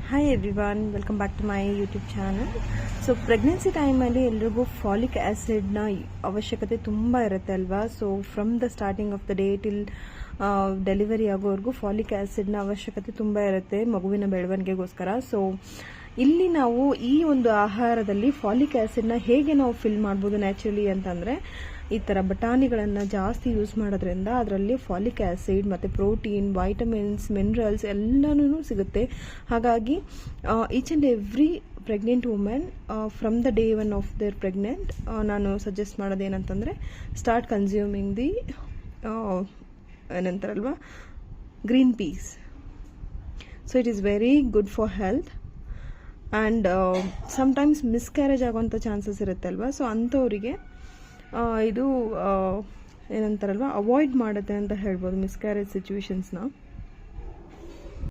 Hi everyone, welcome back to my YouTube channel. So pregnancy ಟೈಮಲ್ಲಿ ಎಲ್ರಿಗೂ folic ಆ್ಯಸಿಡ್ನ ಅವಶ್ಯಕತೆ ತುಂಬ ಇರುತ್ತೆ ಅಲ್ವಾ. So from the starting of the day till delivery ಆಗೋವರೆಗೂ ಫಾಲಿಕ್ ಆ್ಯಸಿಡ್ನ ಅವಶ್ಯಕತೆ ತುಂಬ ಇರುತ್ತೆ ಮಗುವಿನ ಬೆಳವಣಿಗೆಗೋಸ್ಕರ. ಸೊ ಇಲ್ಲಿ ನಾವು ಈ ಒಂದು ಆಹಾರದಲ್ಲಿ ಫಾಲಿಕ್ ಆ್ಯಸಿಡ್ನ ಹೇಗೆ ನಾವು ಫಿಲ್ ಮಾಡ್ಬೋದು ನ್ಯಾಚುರಲಿ ಅಂತಂದರೆ, ಈ ಥರ ಬಟಾಣಿಗಳನ್ನು ಜಾಸ್ತಿ ಯೂಸ್ ಮಾಡೋದ್ರಿಂದ ಅದರಲ್ಲಿ ಫಾಲಿಕ್ ಆ್ಯಸಿಡ್ ಮತ್ತು ಪ್ರೋಟೀನ್, ವೈಟಮಿನ್ಸ್, ಮಿನರಲ್ಸ್ ಎಲ್ಲನೂ ಸಿಗುತ್ತೆ. ಹಾಗಾಗಿ each and every pregnant women from the day one of their pregnant ನಾನು ಸಜೆಸ್ಟ್ ಮಾಡೋದೇನಂತಂದರೆ, ಸ್ಟಾರ್ಟ್ ಕನ್ಸ್ಯೂಮಿಂಗ್ ದಿ ಏನಂತಾರಲ್ವ green peas. So it is very good for health. And sometimes miscarriage ಆಗೋವಂಥ chances ಇರುತ್ತೆ ಅಲ್ವಾ. So ಅಂಥವರಿಗೆ ಇದು ಏನಂತಾರಲ್ವ ಅವಾಯ್ಡ್ ಮಾಡುತ್ತೆ ಅಂತ ಹೇಳ್ಬೋದು ಮಿಸ್ಕ್ಯಾರೇಜ್ ಸಿಚುವೇಶನ್ಸ್ನ.